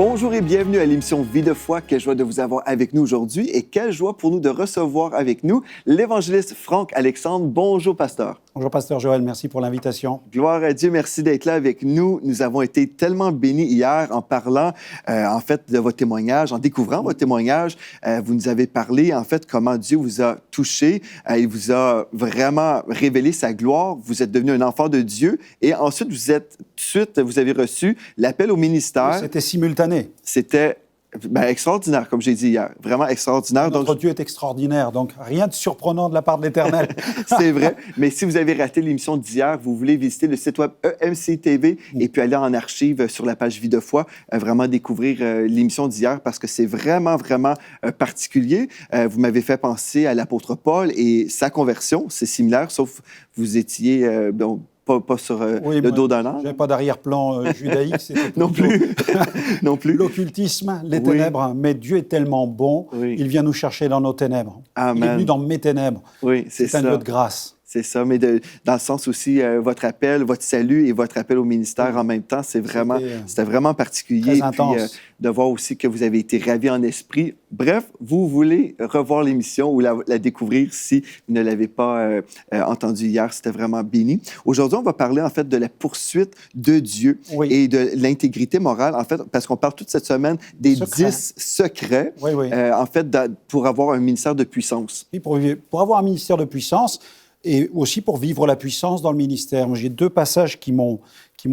Bonjour et bienvenue à l'émission Vie de foi. Quelle joie de vous avoir avec nous aujourd'hui et quelle joie pour nous de recevoir avec nous l'évangéliste Franck Alexandre. Bonjour, pasteur. Bonjour, pasteur Joël. Merci pour l'invitation. Gloire à Dieu. Merci d'être là avec nous. Nous avons été tellement bénis hier en parlant, en fait, de votre témoignage, en découvrant votre témoignage. Vous nous avez parlé, en fait, comment Dieu vous a touché. Il vous a vraiment révélé sa gloire. Vous êtes devenu un enfant de Dieu et ensuite, vous avez reçu l'appel au ministère. C'était simultané. C'était extraordinaire, comme j'ai dit hier. Vraiment extraordinaire. Notre Dieu est extraordinaire, donc rien de surprenant de la part de l'Éternel. C'est vrai. Mais si vous avez raté l'émission d'hier, vous voulez visiter le site web EMC TV et puis aller en archive sur la page Vie de foi, vraiment découvrir l'émission d'hier parce que c'est vraiment, vraiment particulier. Vous m'avez fait penser à l'apôtre Paul et sa conversion. C'est similaire, sauf vous étiez... Pas sur le dos d'un âne. Je n'avais pas d'arrière-plan judaïque. C'était non plus. Non plus. L'occultisme, les ténèbres. Mais Dieu est tellement bon, il vient nous chercher dans nos ténèbres. Amen. Il est venu dans mes ténèbres. Oui, c'est un lieu de grâce. C'est ça, mais dans le sens aussi, votre appel, votre salut et votre appel au ministère en même temps, c'était vraiment particulier. Très intense. Puis de voir aussi que vous avez été ravis en esprit. Bref, vous voulez revoir l'émission ou la découvrir si vous ne l'avez pas entendue hier, c'était vraiment béni. Aujourd'hui, on va parler en fait de la poursuite de Dieu et de l'intégrité morale, en fait, parce qu'on parle toute cette semaine des 10 secrets, en fait, pour avoir un ministère de puissance. Oui, pour avoir un ministère de puissance, et aussi pour vivre la puissance dans le ministère. J'ai deux passages qui m'ont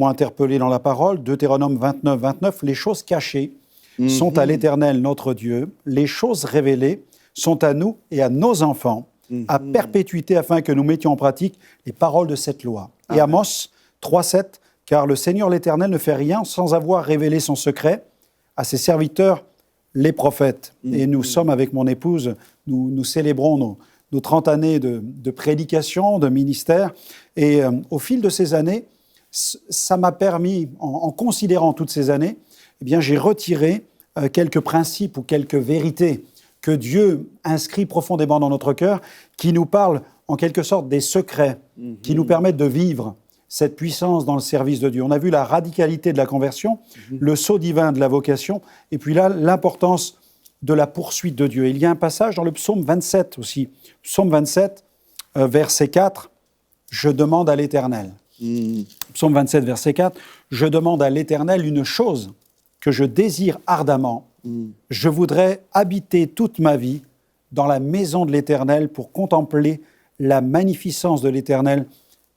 interpellé dans la parole. Deutéronome 29, 29. Les choses cachées sont à l'Éternel, notre Dieu. Les choses révélées sont à nous et à nos enfants, à perpétuité, afin que nous mettions en pratique les paroles de cette loi. Et Amos 3, 7. Car le Seigneur l'Éternel ne fait rien sans avoir révélé son secret à ses serviteurs, les prophètes. Et nous sommes, avec mon épouse, nous célébrons nos 30 années de prédication, de ministère. Et au fil de ces années, ça m'a permis, en considérant toutes ces années, eh bien, j'ai retiré quelques principes ou quelques vérités que Dieu inscrit profondément dans notre cœur, qui nous parlent en quelque sorte des secrets, qui nous permettent de vivre cette puissance dans le service de Dieu. On a vu la radicalité de la conversion, le sceau divin de la vocation, et puis là, l'importance de la poursuite de Dieu. Il y a un passage dans le psaume 27 aussi. Psaume 27, verset 4, « Je demande à l'Éternel ». Psaume 27, verset 4, « Je demande à l'Éternel une chose que je désire ardemment. Je voudrais habiter toute ma vie dans la maison de l'Éternel pour contempler la magnificence de l'Éternel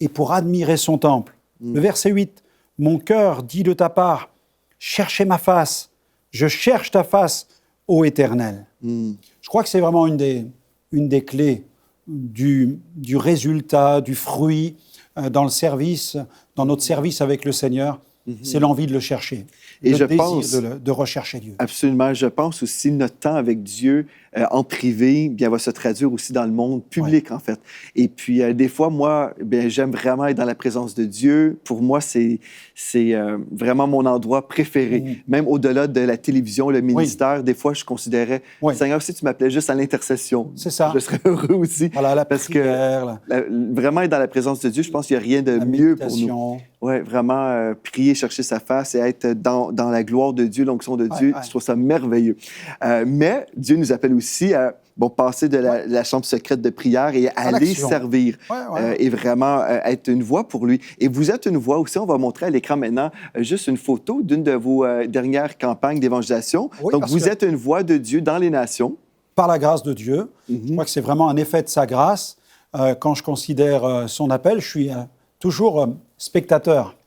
et pour admirer son temple. » Le verset 8, « Mon cœur dit de ta part, cherchez ma face, je cherche ta face, ô Éternel. » Je crois que c'est vraiment une des clés du résultat, du fruit dans le service, dans notre service avec le Seigneur, c'est l'envie de le chercher, et le désir de rechercher Dieu. Absolument. Je pense aussi notre temps avec Dieu en privé, bien, va se traduire aussi dans le monde public, en fait. Et puis, des fois, moi, j'aime vraiment être dans la présence de Dieu. Pour moi, c'est vraiment mon endroit préféré. Même au-delà de la télévision, le ministère, des fois, je considérais, Seigneur, si tu m'appelais juste à l'intercession, je serais heureux aussi. Voilà, la prière. Vraiment être dans la présence de Dieu, je pense qu'il n'y a rien de mieux pour nous. Oui, vraiment prier, chercher sa face et être dans la gloire de Dieu, l'onction de Dieu. Je trouve ça merveilleux. Mais Dieu nous appelle aussi à passer de la chambre secrète de prière et aller servir et vraiment être une voix pour lui. Et vous êtes une voix aussi. On va montrer à l'écran maintenant juste une photo d'une de vos dernières campagnes d'évangélisation. Donc, vous êtes une voix de Dieu dans les nations. Par la grâce de Dieu. Je crois que c'est vraiment un effet de sa grâce. Quand je considère son appel, je suis toujours spectateur.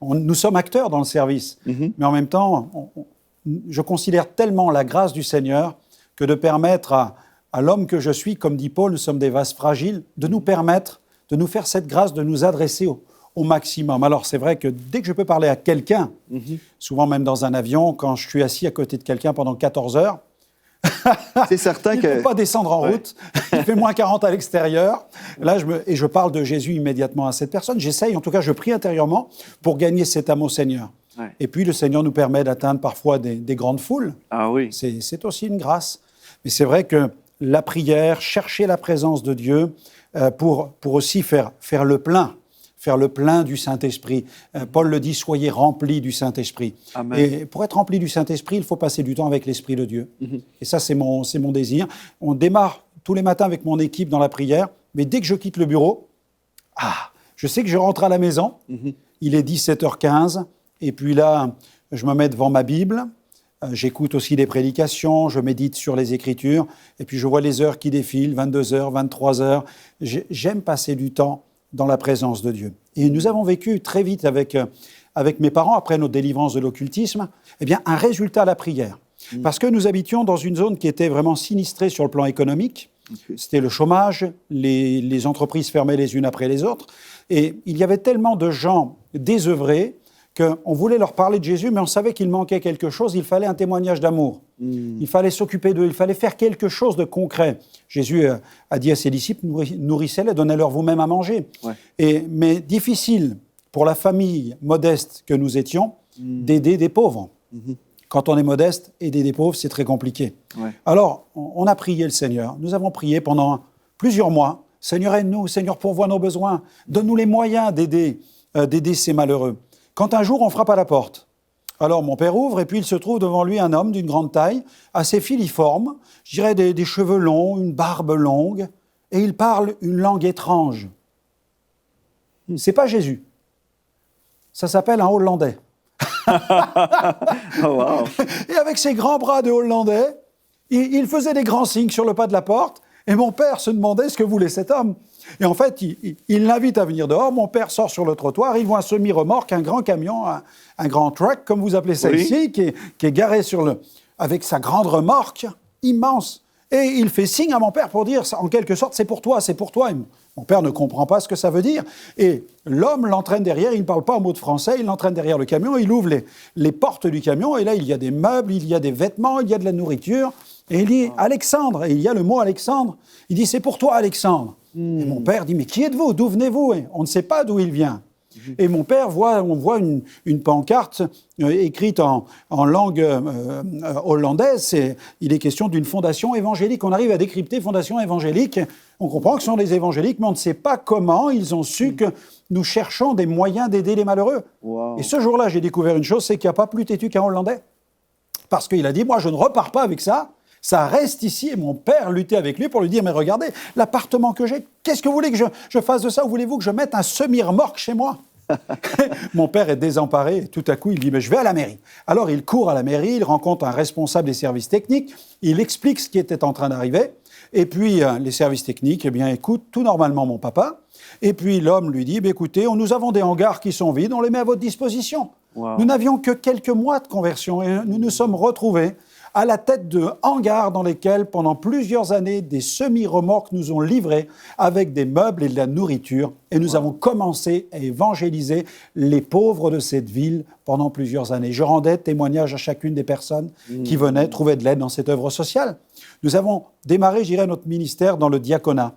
Nous sommes acteurs dans le service. Mais en même temps, je considère tellement la grâce du Seigneur que de permettre à l'homme que je suis, comme dit Paul, nous sommes des vases fragiles, de nous permettre, de nous faire cette grâce, de nous adresser au maximum. Alors, c'est vrai que dès que je peux parler à quelqu'un, souvent même dans un avion, quand je suis assis à côté de quelqu'un pendant 14 heures, c'est certain il ne peut pas descendre en route, il fait moins 40 à l'extérieur. Là, je parle de Jésus immédiatement à cette personne. J'essaye, en tout cas, je prie intérieurement pour gagner cet âme au Seigneur. Et puis, le Seigneur nous permet d'atteindre parfois des grandes foules. Ah oui. C'est aussi une grâce. Mais c'est vrai que la prière, chercher la présence de Dieu pour aussi faire le plein, faire le plein du Saint-Esprit. Paul le dit, soyez remplis du Saint-Esprit. Amen. Et pour être rempli du Saint-Esprit, il faut passer du temps avec l'Esprit de Dieu. Et ça, c'est mon désir. On démarre tous les matins avec mon équipe dans la prière, mais dès que je quitte le bureau, je sais que je rentre à la maison, il est 17h15, et puis là, je me mets devant ma Bible, j'écoute aussi des prédications, je médite sur les Écritures, et puis je vois les heures qui défilent, 22h, 23h. J'aime passer du temps dans la présence de Dieu. Et nous avons vécu très vite avec mes parents, après notre délivrance de l'occultisme, un résultat à la prière. Parce que nous habitions dans une zone qui était vraiment sinistrée sur le plan économique. C'était le chômage, les entreprises fermaient les unes après les autres. Et il y avait tellement de gens désœuvrés qu'on voulait leur parler de Jésus, mais on savait qu'il manquait quelque chose, il fallait un témoignage d'amour. Il fallait s'occuper d'eux, il fallait faire quelque chose de concret. Jésus a dit à ses disciples, nourrissez-les, donnez-leur vous-même à manger. Ouais. Mais difficile pour la famille modeste que nous étions d'aider des pauvres. Quand on est modeste, aider des pauvres, c'est très compliqué. Ouais. Alors, on a prié le Seigneur. Nous avons prié pendant plusieurs mois. Seigneur, aide-nous, Seigneur, pourvois nos besoins. Donne-nous les moyens d'aider ces malheureux. Quand un jour, on frappe à la porte, alors mon père ouvre et puis il se trouve devant lui un homme d'une grande taille, assez filiforme, je dirais des cheveux longs, une barbe longue, et il parle une langue étrange. C'est pas Jésus. Ça s'appelle un Hollandais. Oh, wow. Et avec ses grands bras de Hollandais, il faisait des grands signes sur le pas de la porte, et mon père se demandait ce que voulait cet homme. Et en fait, il l'invite à venir dehors. Mon père sort sur le trottoir, il voit un semi-remorque, un grand camion, un grand truck, comme vous appelez ça ici, qui est garé avec sa grande remorque immense. Et il fait signe à mon père pour dire, en quelque sorte, c'est pour toi, c'est pour toi. Et mon père ne comprend pas ce que ça veut dire. Et l'homme l'entraîne derrière, il ne parle pas un mot de français, il l'entraîne derrière le camion, il ouvre les portes du camion, et là, il y a des meubles, il y a des vêtements, il y a de la nourriture. Et il dit, Alexandre, et il y a le mot Alexandre. Il dit, c'est pour toi, Alexandre. Et mon père dit, mais qui êtes-vous? D'où venez-vous? Et on ne sait pas d'où il vient. Et mon père on voit une pancarte écrite en langue hollandaise. Il est question d'une fondation évangélique. On arrive à décrypter fondation évangélique. On comprend que ce sont des évangéliques, mais on ne sait pas comment ils ont su que nous cherchons des moyens d'aider les malheureux. Wow. Et ce jour-là, j'ai découvert une chose, c'est qu'il n'y a pas plus têtu qu'un Hollandais. Parce qu'il a dit, moi, je ne repars pas avec ça. Ça reste ici, et mon père luttait avec lui pour lui dire, mais regardez, l'appartement que j'ai, qu'est-ce que vous voulez que je fasse de ça? Ou voulez-vous que je mette un semi-remorque chez moi? Mon père est désemparé, et tout à coup, il dit, mais je vais à la mairie. Alors, il court à la mairie, il rencontre un responsable des services techniques, il explique ce qui était en train d'arriver, et puis les services techniques, écoutent tout normalement mon papa, et puis l'homme lui dit, écoutez, nous avons des hangars qui sont vides, on les met à votre disposition. Wow. Nous n'avions que quelques mois de conversion, et nous nous sommes retrouvés à la tête de hangars dans lesquels, pendant plusieurs années, des semi-remorques nous ont livrés avec des meubles et de la nourriture. Et nous avons commencé à évangéliser les pauvres de cette ville pendant plusieurs années. Je rendais témoignage à chacune des personnes qui venaient trouver de l'aide dans cette œuvre sociale. Nous avons démarré, je dirais, notre ministère dans le diaconat,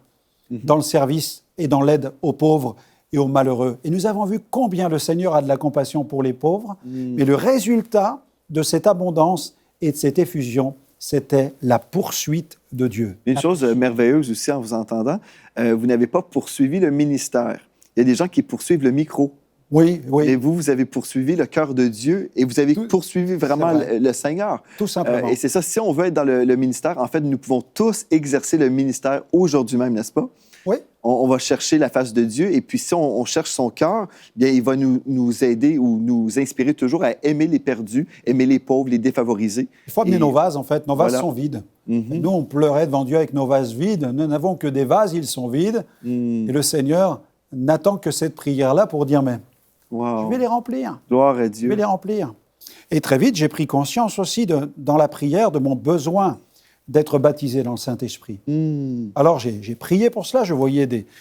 dans le service et dans l'aide aux pauvres et aux malheureux. Et nous avons vu combien le Seigneur a de la compassion pour les pauvres. Mais le résultat de cette abondance et de cette effusion, c'était la poursuite de Dieu. Une chose merveilleuse aussi en vous entendant, vous n'avez pas poursuivi le ministère. Il y a des gens qui poursuivent le micro. Oui, oui. Et vous avez poursuivi le cœur de Dieu et vous avez poursuivi vraiment le Seigneur. Tout simplement. Et c'est ça, si on veut être dans le ministère, en fait, nous pouvons tous exercer le ministère aujourd'hui même, n'est-ce pas? Oui. On va chercher la face de Dieu et puis si on cherche son cœur, bien, il va nous aider ou nous inspirer toujours à aimer les perdus, aimer les pauvres, les défavorisés. Il faut amener nos vases, en fait. Nos vases sont vides. Nous, on pleurait devant Dieu avec nos vases vides. Nous n'avons que des vases, ils sont vides. Et le Seigneur n'attend que cette prière-là pour dire, mais je vais les remplir. Gloire à Dieu. Je vais les remplir. Et très vite, j'ai pris conscience aussi, dans la prière, de mon besoin d'être baptisé dans le Saint-Esprit. Alors, j'ai prié pour cela.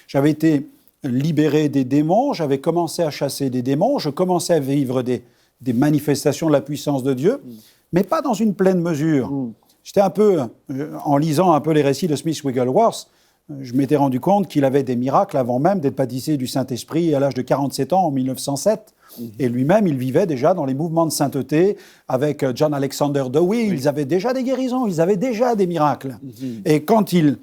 J'avais été libéré des démons, j'avais commencé à chasser des démons, je commençais à vivre des manifestations de la puissance de Dieu, mais pas dans une pleine mesure. J'étais un peu, en lisant un peu les récits de Smith Wigglesworth, je m'étais rendu compte qu'il avait des miracles avant même d'être baptisé du Saint-Esprit à l'âge de 47 ans, en 1907. Et lui-même, il vivait déjà dans les mouvements de sainteté avec John Alexander Dowie. Ils avaient déjà des guérisons, ils avaient déjà des miracles. Et quand il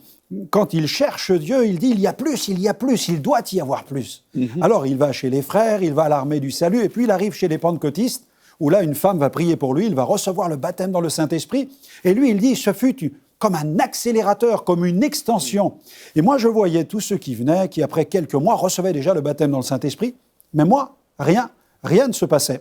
quand il cherche Dieu, il dit il y a plus, il doit y avoir plus. Alors il va chez les frères, il va à l'armée du salut, et puis il arrive chez les pentecôtistes, où là une femme va prier pour lui, il va recevoir le baptême dans le Saint-Esprit, et lui il dit ce fut comme un accélérateur, comme une extension. Et moi je voyais tous ceux qui venaient, qui après quelques mois recevaient déjà le baptême dans le Saint-Esprit, mais moi, rien ne se passait.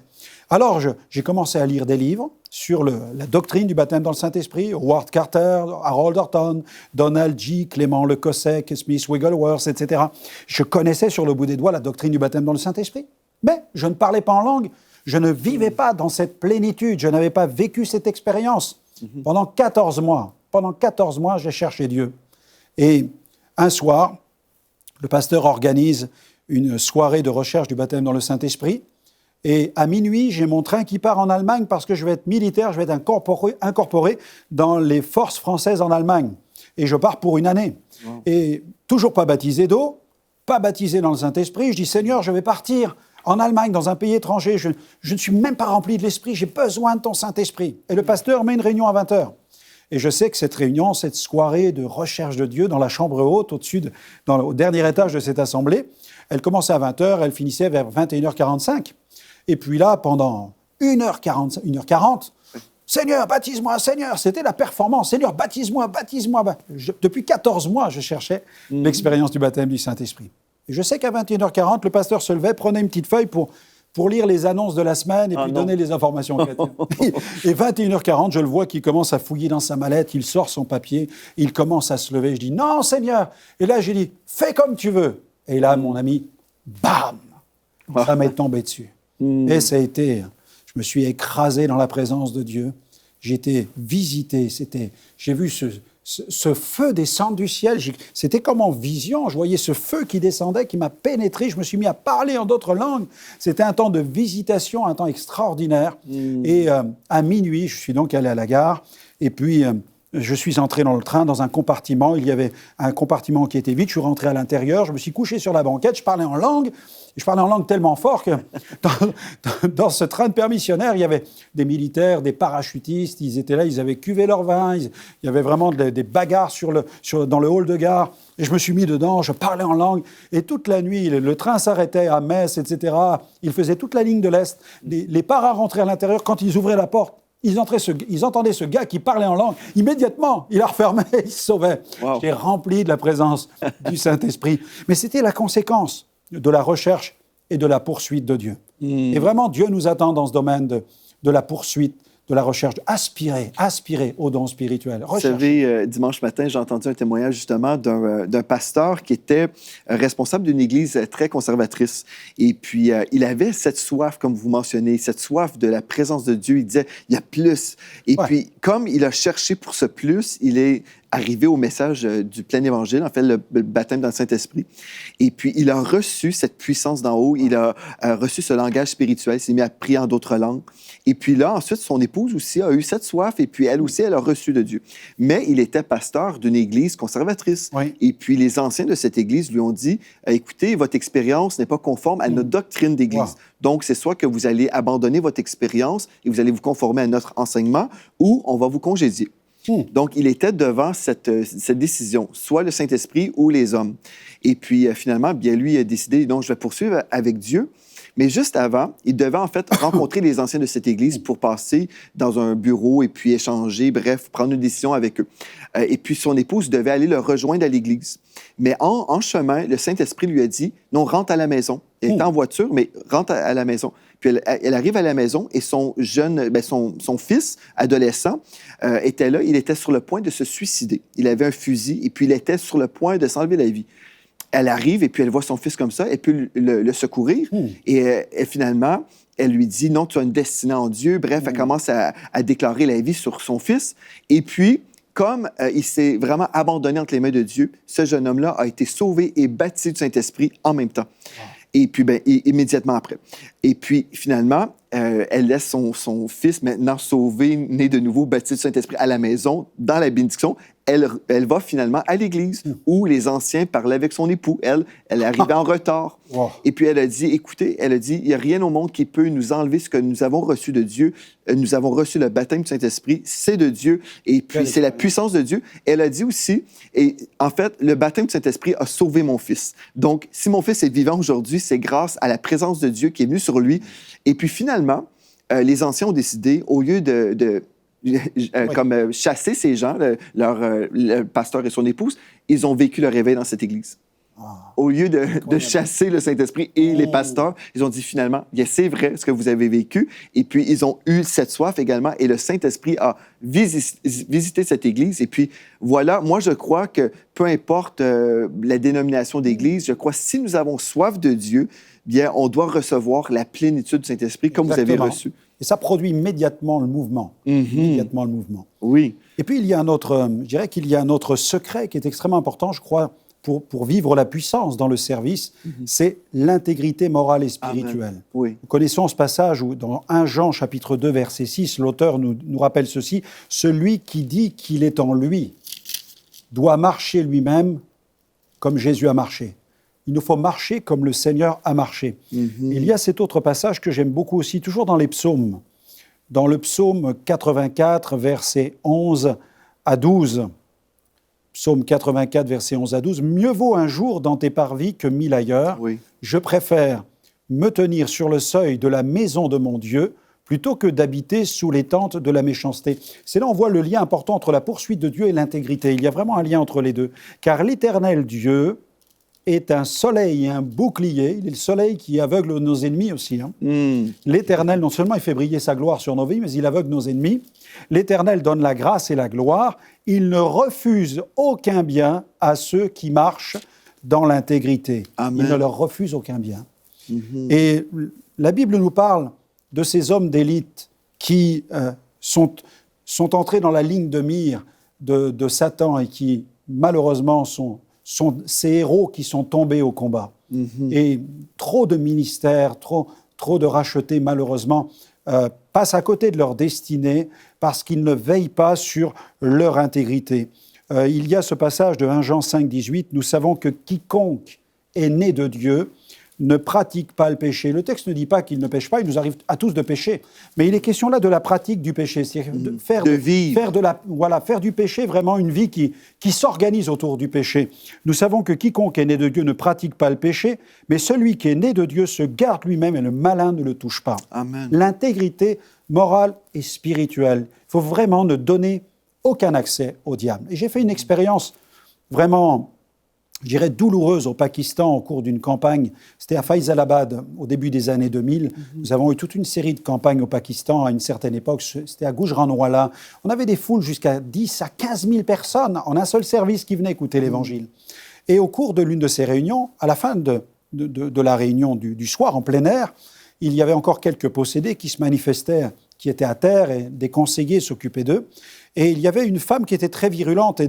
Alors j'ai commencé à lire des livres sur la doctrine du baptême dans le Saint-Esprit, Howard Carter, Harold Orton, Donald G., Clément Le Cosset, Smith Wigglesworth, etc. Je connaissais sur le bout des doigts la doctrine du baptême dans le Saint-Esprit, mais je ne parlais pas en langue, je ne vivais pas dans cette plénitude, je n'avais pas vécu cette expérience. Pendant 14 mois, j'ai cherché Dieu. Et un soir, le pasteur organise une soirée de recherche du baptême dans le Saint-Esprit. Et à minuit, j'ai mon train qui part en Allemagne parce que je vais être militaire, je vais être incorporé dans les forces françaises en Allemagne. Et je pars pour une année. Wow. Et toujours pas baptisé d'eau, pas baptisé dans le Saint-Esprit. Je dis, Seigneur, je vais partir en Allemagne, dans un pays étranger. Je ne suis même pas rempli de l'Esprit, j'ai besoin de ton Saint-Esprit. Et le pasteur met une réunion à 20h. Et je sais que cette réunion, cette soirée de recherche de Dieu dans la chambre haute, au dernier étage de cette assemblée, elle commençait à 20h, elle finissait vers 21h45. Et puis là, pendant 1h40, Seigneur, baptise-moi, Seigneur, c'était la performance. Seigneur, baptise-moi. Depuis 14 mois, je cherchais l'expérience du baptême du Saint-Esprit. Et je sais qu'à 21h40, le pasteur se levait, prenait une petite feuille pour lire les annonces de la semaine et puis donner les informations chrétiennes. Et 21h40, je le vois qui commence à fouiller dans sa mallette, il sort son papier, il commence à se lever. Je dis, non, Seigneur. Et là, j'ai dit, fais comme tu veux. Et là, mon ami, bam, ça m'est tombé dessus. Et ça a été, je me suis écrasé dans la présence de Dieu. J'ai été visité, j'ai vu ce feu descendre du ciel. C'était comme en vision, je voyais ce feu qui descendait, qui m'a pénétré. Je me suis mis à parler en d'autres langues. C'était un temps de visitation, un temps extraordinaire. Et à minuit, je suis donc allé à la gare. Et puis, je suis entré dans le train, dans un compartiment. Il y avait un compartiment qui était vide. Je suis rentré à l'intérieur. Je me suis couché sur la banquette. Je parlais en langue. Je parlais en langue tellement fort que dans ce train de permissionnaire, il y avait des militaires, des parachutistes. Ils étaient là, ils avaient cuvé leur vin. Il y avait vraiment des bagarres dans le hall de gare. Et je me suis mis dedans, je parlais en langue. Et toute la nuit, le train s'arrêtait à Metz, etc. Il faisait toute la ligne de l'Est. Les paras rentraient à l'intérieur. Quand ils ouvraient la porte, ils entendaient ce gars qui parlait en langue. Immédiatement, il la refermait, il se sauvait. Wow. J'étais rempli de la présence du Saint-Esprit. Mais c'était la conséquence de la recherche et de la poursuite de Dieu. Et vraiment, Dieu nous attend dans ce domaine de la poursuite, de la recherche, aspirer aux dons spirituels. Vous savez, dimanche matin, j'ai entendu un témoignage justement d'un pasteur qui était responsable d'une église très conservatrice. Et puis, il avait cette soif, comme vous mentionnez, cette soif de la présence de Dieu. Il disait, il y a plus. Et puis, comme il a cherché pour ce plus, il est arrivé au message du plein évangile, en fait, le baptême dans le Saint-Esprit. Et puis, il a reçu cette puissance d'en haut, il a reçu ce langage spirituel, il s'est mis à prier en d'autres langues. Et puis là, ensuite, son épouse aussi a eu cette soif, et puis elle aussi, elle a reçu de Dieu. Mais il était pasteur d'une église conservatrice. Oui. Et puis, les anciens de cette église lui ont dit, écoutez, votre expérience n'est pas conforme à notre doctrine d'église. Wow. Donc, c'est soit que vous allez abandonner votre expérience et vous allez vous conformer à notre enseignement, ou on va vous congédier. Donc, il était devant cette décision, soit le Saint-Esprit ou les hommes. Et puis, finalement, bien, lui a décidé, donc, je vais poursuivre avec Dieu. Mais juste avant, il devait en fait rencontrer les anciens de cette église pour passer dans un bureau et puis échanger, bref, prendre une décision avec eux. Et puis, son épouse devait aller le rejoindre à l'église. Mais en chemin, le Saint-Esprit lui a dit, non, rentre à la maison. Elle était en voiture, mais rentre à la maison. Puis elle arrive à la maison et son fils adolescent était là. Il était sur le point de se suicider. Il avait un fusil et puis il était sur le point de s'enlever la vie. Elle arrive et puis elle voit son fils comme ça. Elle peut le secourir. Et finalement, elle lui dit, non, tu as une destinée en Dieu. Bref, elle commence à déclarer la vie sur son fils. Et puis, comme il s'est vraiment abandonné entre les mains de Dieu, ce jeune homme-là a été sauvé et baptisé du Saint-Esprit en même temps. Et puis, immédiatement après. Et puis, finalement, elle laisse son fils maintenant sauvé, né de nouveau, baptisé du Saint-Esprit à la maison, dans la bénédiction. elle va finalement à l'église où les anciens parlaient avec son époux. Elle est arrivée en retard. Wow. Et puis elle a dit, écoutez, il n'y a rien au monde qui peut nous enlever ce que nous avons reçu de Dieu. Nous avons reçu le baptême du Saint-Esprit, c'est de Dieu. Et puis c'est la puissance de Dieu. Elle a dit aussi, et en fait, le baptême du Saint-Esprit a sauvé mon fils. Donc, si mon fils est vivant aujourd'hui, c'est grâce à la présence de Dieu qui est venue sur lui. Et puis finalement, les anciens ont décidé, au lieu comme chasser ces gens, le pasteur et son épouse, ils ont vécu le réveil dans cette église. Au lieu de chasser le Saint-Esprit et les pasteurs, ils ont dit finalement, c'est vrai ce que vous avez vécu. Et puis, ils ont eu cette soif également. Et le Saint-Esprit a visité cette église. Et puis, voilà, moi, je crois que peu importe la dénomination d'église, je crois que si nous avons soif de Dieu, bien, on doit recevoir la plénitude du Saint-Esprit comme Exactement. vous avez reçu. Et ça produit immédiatement le mouvement. Immédiatement le mouvement. Oui. Et puis, je dirais qu'il y a un autre secret qui est extrêmement important, je crois, pour vivre la puissance dans le service, c'est l'intégrité morale et spirituelle. Oui. Nous connaissons ce passage où, dans 1 Jean, chapitre 2, verset 6, l'auteur nous rappelle ceci, « Celui qui dit qu'il est en lui doit marcher lui-même comme Jésus a marché. » Il nous faut marcher comme le Seigneur a marché. Il y a cet autre passage que j'aime beaucoup aussi, toujours dans les psaumes. Dans le psaume 84, versets 11 à 12. Psaume 84, versets 11 à 12. « Mieux vaut un jour dans tes parvis que 1000 ailleurs. Oui. Je préfère me tenir sur le seuil de la maison de mon Dieu plutôt que d'habiter sous les tentes de la méchanceté. » C'est là on voit le lien important entre la poursuite de Dieu et l'intégrité. Il y a vraiment un lien entre les deux. Car l'Éternel Dieu est un soleil et un bouclier. Il est le soleil qui aveugle nos ennemis aussi. L'Éternel, non seulement il fait briller sa gloire sur nos vies, mais il aveugle nos ennemis. L'Éternel donne la grâce et la gloire. Il ne refuse aucun bien à ceux qui marchent dans l'intégrité. Amen. Il ne leur refuse aucun bien. Et la Bible nous parle de ces hommes d'élite qui sont entrés dans la ligne de mire de Satan et qui, malheureusement, sont ces héros qui sont tombés au combat. Et trop de ministères, trop de rachetés, malheureusement, passent à côté de leur destinée parce qu'ils ne veillent pas sur leur intégrité. Il y a ce passage de 1 Jean 5, 18, « Nous savons que quiconque est né de Dieu ne pratique pas le péché. » Le texte ne dit pas qu'il ne pêche pas, il nous arrive à tous de pécher. Mais il est question là de la pratique du péché, c'est-à-dire faire du péché vraiment une vie qui s'organise autour du péché. Nous savons que quiconque est né de Dieu ne pratique pas le péché, mais celui qui est né de Dieu se garde lui-même et le malin ne le touche pas. Amen. L'intégrité morale et spirituelle. Il faut vraiment ne donner aucun accès au diable. Et j'ai fait une expérience vraiment, je dirais, douloureuse au Pakistan au cours d'une campagne. C'était à Faisalabad au début des années 2000. Nous avons eu toute une série de campagnes au Pakistan à une certaine époque. C'était à Gujranwala. On avait des foules jusqu'à 10 à 15 000 personnes en un seul service qui venaient écouter l'Évangile. Et au cours de l'une de ces réunions, à la fin de la réunion du soir en plein air, il y avait encore quelques possédés qui se manifestaient, qui étaient à terre, et des conseillers s'occupaient d'eux. Et il y avait une femme qui était très virulente et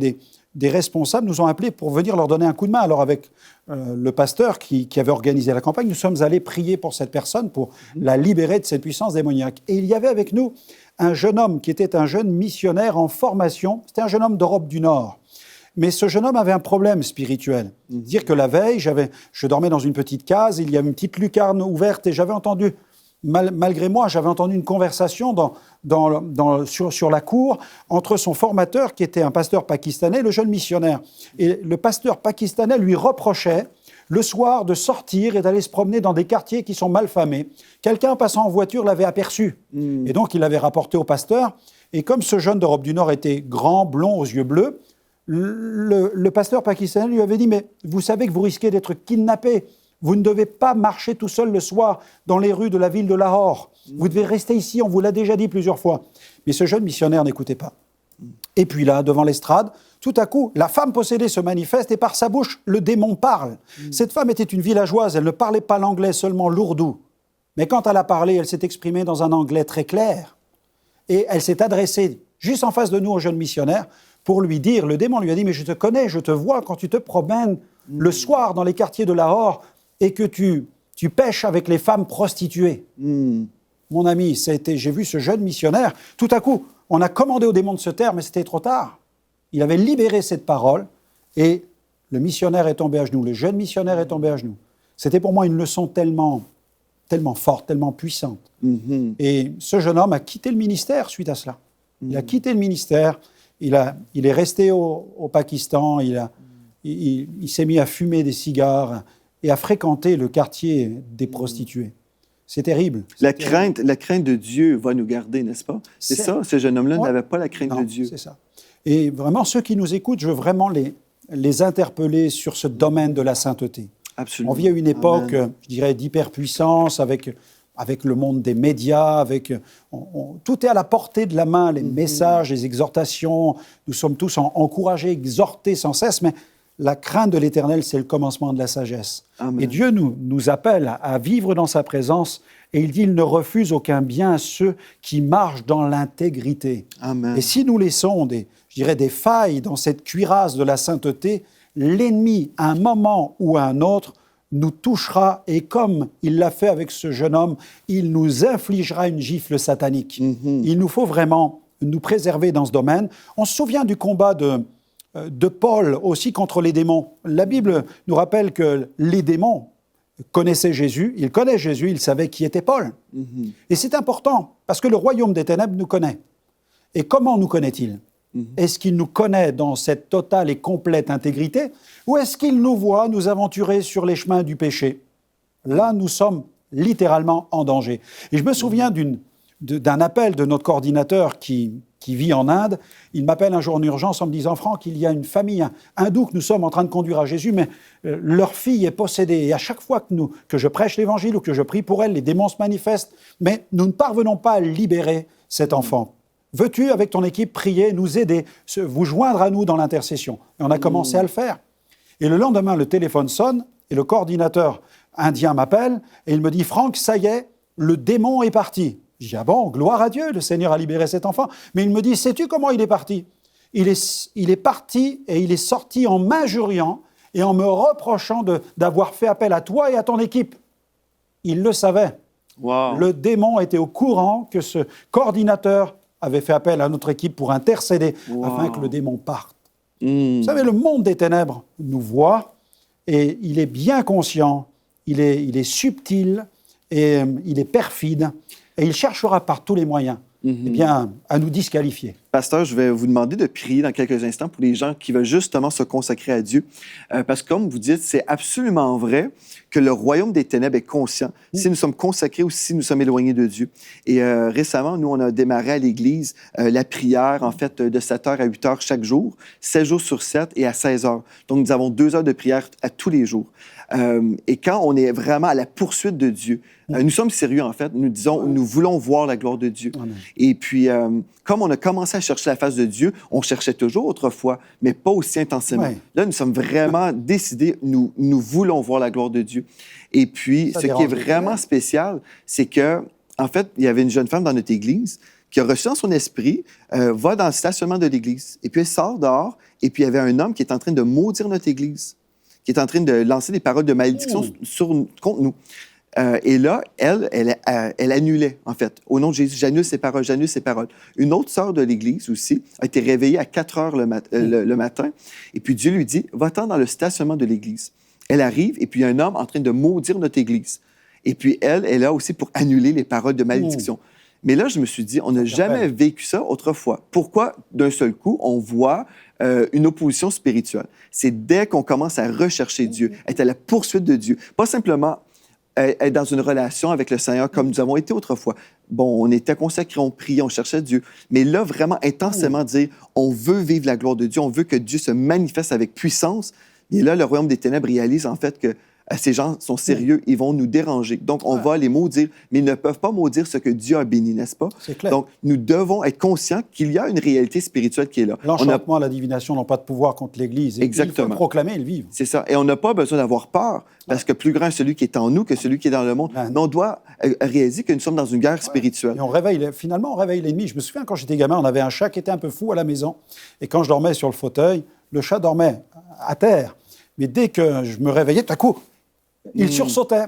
des responsables nous ont appelés pour venir leur donner un coup de main. Alors avec le pasteur qui avait organisé la campagne, nous sommes allés prier pour cette personne, pour la libérer de cette puissance démoniaque. Et il y avait avec nous un jeune homme qui était un jeune missionnaire en formation. C'était un jeune homme d'Europe du Nord. Mais ce jeune homme avait un problème spirituel. Dire que la veille, je dormais dans une petite case, il y avait une petite lucarne ouverte et j'avais entendu, malgré moi, j'avais entendu une conversation sur la cour entre son formateur, qui était un pasteur pakistanais, et le jeune missionnaire. Et le pasteur pakistanais lui reprochait le soir de sortir et d'aller se promener dans des quartiers qui sont mal famés. Quelqu'un passant en voiture l'avait aperçu. Et donc il l'avait rapporté au pasteur. Et comme ce jeune d'Europe du Nord était grand, blond, aux yeux bleus, le pasteur pakistanais lui avait dit « Mais vous savez que vous risquez d'être kidnappé. Vous ne devez pas marcher tout seul le soir dans les rues de la ville de Lahore. Vous devez rester ici, on vous l'a déjà dit plusieurs fois. » Mais ce jeune missionnaire n'écoutait pas. Et puis là, devant l'estrade, tout à coup, la femme possédée se manifeste et par sa bouche, le démon parle. Cette femme était une villageoise, elle ne parlait pas l'anglais, seulement l'ourdou. Mais quand elle a parlé, elle s'est exprimée dans un anglais très clair. Et elle s'est adressée juste en face de nous au jeune missionnaire pour lui dire, le démon lui a dit « Mais je te connais, je te vois quand tu te promènes le soir dans les quartiers de Lahore et que tu pêches avec les femmes prostituées. » Mon ami, j'ai vu ce jeune missionnaire, tout à coup, on a commandé au démon de se taire, mais c'était trop tard. Il avait libéré cette parole et le missionnaire est tombé à genoux, le jeune missionnaire est tombé à genoux. C'était pour moi une leçon tellement forte, tellement puissante. Mm-hmm. Et ce jeune homme a quitté le ministère suite à cela. Il a quitté le ministère, il est resté au Pakistan, il s'est mis à fumer des cigares et à fréquenter le quartier des prostituées. C'est terrible. La crainte de Dieu va nous garder, n'est-ce pas? C'est ça, ce jeune homme-là n'avait pas la crainte de Dieu. C'est ça. Et vraiment, ceux qui nous écoutent, je veux vraiment les interpeller sur ce domaine de la sainteté. Absolument. On vit à une époque, je dirais, d'hyperpuissance, avec le monde des médias, tout est à la portée de la main, les messages, les exhortations. Nous sommes tous encouragés, exhortés sans cesse, mais la crainte de l'Éternel, c'est le commencement de la sagesse. Amen. Et Dieu nous appelle à vivre dans sa présence, et il dit, il ne refuse aucun bien à ceux qui marchent dans l'intégrité. Amen. Et si nous laissons des failles dans cette cuirasse de la sainteté, l'ennemi, à un moment ou à un autre, nous touchera, et comme il l'a fait avec ce jeune homme, il nous infligera une gifle satanique. Mm-hmm. Il nous faut vraiment nous préserver dans ce domaine. On se souvient du combat de Paul aussi contre les démons. La Bible nous rappelle que les démons connaissaient Jésus, ils savaient qui était Paul. Mm-hmm. Et c'est important, parce que le royaume des ténèbres nous connaît. Et comment nous connaît-il ? Mm-hmm. Est-ce qu'il nous connaît dans cette totale et complète intégrité, ou est-ce qu'il nous voit nous aventurer sur les chemins du péché ? Là, nous sommes littéralement en danger. Et je me souviens d'un appel de notre coordinateur qui vit en Inde. Il m'appelle un jour en urgence en me disant « Franck, il y a une famille hindoue que nous sommes en train de conduire à Jésus, mais leur fille est possédée. Et à chaque fois que je prêche l'Évangile ou que je prie pour elle, les démons se manifestent, mais nous ne parvenons pas à libérer cet enfant. Veux-tu, avec ton équipe, prier, nous aider, vous joindre à nous dans l'intercession ?» Et on a commencé à le faire. Et le lendemain, le téléphone sonne et le coordinateur indien m'appelle et il me dit « Franck, ça y est, le démon est parti. » Je dis « Ah bon, gloire à Dieu, le Seigneur a libéré cet enfant. » Mais il me dit « Sais-tu comment il est parti ? Il est parti et il est sorti en m'injuriant et en me reprochant d'avoir fait appel à toi et à ton équipe. » Il le savait. Wow. Le démon était au courant que ce coordinateur avait fait appel à notre équipe pour intercéder afin que le démon parte. Vous savez, le monde des ténèbres nous voit et il est bien conscient, il est subtil et il est perfide et il cherchera par tous les moyens à nous disqualifier. Pasteur, je vais vous demander de prier dans quelques instants pour les gens qui veulent justement se consacrer à Dieu. Parce que comme vous dites, c'est absolument vrai que le royaume des ténèbres est conscient si nous sommes consacrés ou si nous sommes éloignés de Dieu. Et récemment, nous, on a démarré à l'Église la prière, en fait, de 7h à 8h chaque jour, 7 jours sur 7 et à 16h. Donc, nous avons 2 heures de prière à tous les jours. Et quand on est vraiment à la poursuite de Dieu, nous sommes sérieux, en fait. Nous disons, nous voulons voir la gloire de Dieu. Amen. Et puis, comme on a commencé à chercher la face de Dieu, on cherchait toujours autrefois, mais pas aussi intensément. Ouais. Là, nous sommes vraiment décidés, nous voulons voir la gloire de Dieu. Et puis, ce qui est vraiment spécial, c'est que, en fait, il y avait une jeune femme dans notre église qui a reçu dans son esprit, va dans le stationnement de l'église. Et puis, elle sort dehors, et puis il y avait un homme qui est en train de maudire notre église, qui est en train de lancer des paroles de malédiction contre nous. Et là, elle annulait, en fait. Au nom de Jésus, j'annule ces paroles. Une autre sœur de l'Église aussi a été réveillée à 4 heures le matin. Et puis Dieu lui dit, va-t'en dans le stationnement de l'Église. Elle arrive, et puis il y a un homme en train de maudire notre Église. Et puis elle est là aussi pour annuler les paroles de malédiction. Mais là, je me suis dit, on n'a jamais vécu ça autrefois. Pourquoi, d'un seul coup, on voit une opposition spirituelle? C'est dès qu'on commence à rechercher Dieu, être à la poursuite de Dieu. Pas simplement être dans une relation avec le Seigneur comme nous avons été autrefois. Bon, on était consacrés, on priait, on cherchait Dieu. Mais là, vraiment intensément dire, on veut vivre la gloire de Dieu, on veut que Dieu se manifeste avec puissance. Et là, le royaume des ténèbres réalise en fait que ces gens sont sérieux, ils vont nous déranger. Donc, on va les maudire, mais ils ne peuvent pas maudire ce que Dieu a béni, n'est-ce pas? C'est clair. Donc, nous devons être conscients qu'il y a une réalité spirituelle qui est là. L'enchantement, la divination n'ont pas de pouvoir contre l'Église. Exactement. Il faut proclamer et le vivre. C'est ça. Et on n'a pas besoin d'avoir peur, parce que plus grand est celui qui est en nous que celui qui est dans le monde. Mais on doit réaliser que nous sommes dans une guerre spirituelle. Et on réveille l'ennemi. Je me souviens, quand j'étais gamin, on avait un chat qui était un peu fou à la maison. Et quand je dormais sur le fauteuil, le chat dormait à terre. Mais dès que je me réveillais, tout à coup, Il sursautait.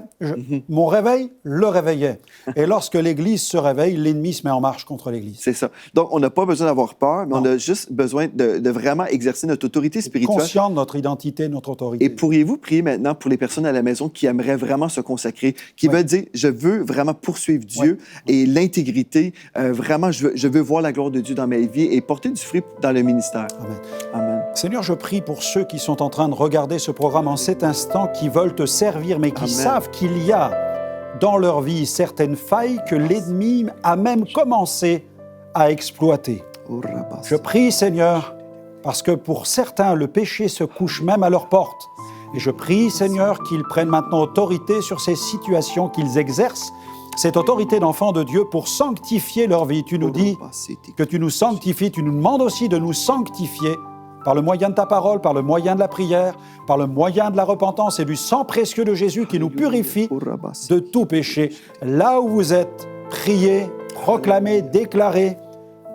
Mon réveil le réveillait. Et lorsque l'Église se réveille, l'ennemi se met en marche contre l'Église. C'est ça. Donc, on n'a pas besoin d'avoir peur, mais non. On a juste besoin de vraiment exercer notre autorité spirituelle. Conscient de notre identité, notre autorité. Et pourriez-vous prier maintenant pour les personnes à la maison qui aimeraient vraiment se consacrer, qui veulent dire, je veux vraiment poursuivre Dieu et l'intégrité, vraiment, je veux voir la gloire de Dieu dans ma vie et porter du fruit dans le ministère. Amen. Amen. Seigneur, je prie pour ceux qui sont en train de regarder ce programme en cet instant, qui veulent te servir, mais qui Amen. savent qu'il y a dans leur vie certaines failles que l'ennemi a même commencé à exploiter. Je prie, Seigneur, parce que pour certains, le péché se couche même à leur porte. Et je prie, Seigneur, qu'ils prennent maintenant autorité sur ces situations, qu'ils exercent cette autorité d'enfant de Dieu pour sanctifier leur vie. Tu nous dis que tu nous sanctifies, tu nous demandes aussi de nous sanctifier par le moyen de ta parole, par le moyen de la prière, par le moyen de la repentance et du sang précieux de Jésus qui nous purifie de tout péché. Là où vous êtes, priez, proclamez, déclarez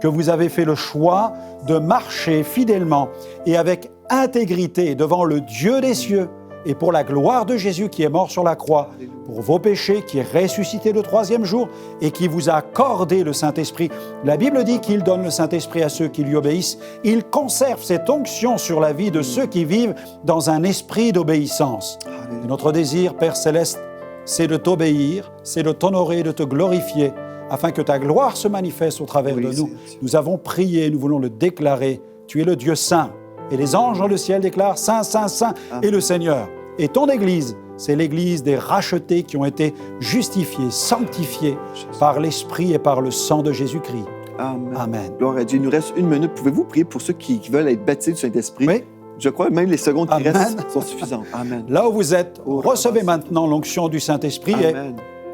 que vous avez fait le choix de marcher fidèlement et avec intégrité devant le Dieu des cieux et pour la gloire de Jésus qui est mort sur la croix, pour vos péchés, qui est ressuscité le troisième jour et qui vous a accordé le Saint-Esprit. La Bible dit qu'il donne le Saint-Esprit à ceux qui lui obéissent. Il conserve cette onction sur la vie de ceux qui vivent dans un esprit d'obéissance. Et notre désir, Père Céleste, c'est de t'obéir, c'est de t'honorer, de te glorifier, afin que ta gloire se manifeste au travers de nous. Nous avons prié, nous voulons le déclarer. Tu es le Dieu saint. Et les anges dans le ciel déclarent « Saint, Saint, Saint est le Seigneur ». Et ton Église, c'est l'Église des rachetés qui ont été justifiés, sanctifiés par l'Esprit et par le sang de Jésus-Christ. Amen. Amen. Gloire à Dieu. Il nous reste 1 minute. Pouvez-vous prier pour ceux qui veulent être baptisés du Saint-Esprit? Oui. Je crois que même les secondes qui Amen. restent sont suffisantes. Amen. Là où vous êtes, recevez maintenant l'onction du Saint-Esprit et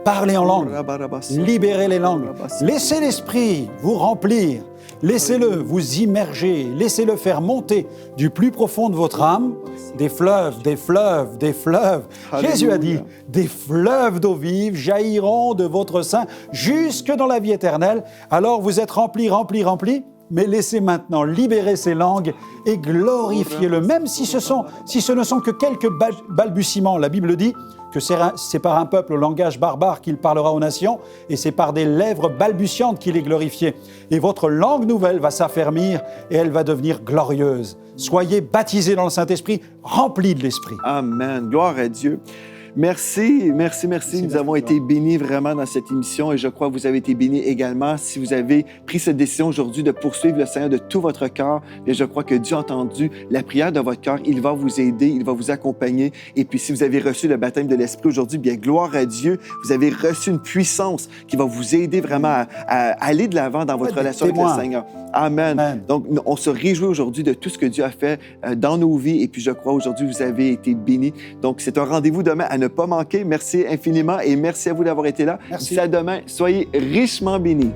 parlez en langue. Libérez les langues. Laissez l'Esprit vous remplir. Laissez-le vous immerger, laissez-le faire monter du plus profond de votre âme des fleuves, des fleuves, des fleuves. Alléluia. Jésus a dit, des fleuves d'eau vive jailliront de votre sein jusque dans la vie éternelle. Alors vous êtes remplis, remplis, remplis, mais laissez maintenant libérer ces langues et glorifiez-le, même si ce ne sont que quelques balbutiements. La Bible dit que c'est par un peuple au langage barbare qu'il parlera aux nations, et c'est par des lèvres balbutiantes qu'il est glorifié. Et votre langue nouvelle va s'affermir et elle va devenir glorieuse. Soyez baptisés dans le Saint-Esprit, remplis de l'Esprit. Amen. Gloire à Dieu. Merci, merci, merci. Nous avons été bénis vraiment dans cette émission et je crois que vous avez été bénis également. Si vous avez pris cette décision aujourd'hui de poursuivre le Seigneur de tout votre cœur, et je crois que Dieu a entendu la prière de votre cœur. Il va vous aider, il va vous accompagner. Et puis, si vous avez reçu le baptême de l'Esprit aujourd'hui, bien, gloire à Dieu. Vous avez reçu une puissance qui va vous aider vraiment à aller de l'avant dans votre relation avec le Seigneur. Amen. Amen. Donc, on se réjouit aujourd'hui de tout ce que Dieu a fait dans nos vies. Et puis, je crois aujourd'hui, vous avez été bénis. Donc, c'est un rendez-vous demain à ne pas manquer. Merci infiniment et merci à vous d'avoir été là. Merci. D'ici à demain, soyez richement bénis.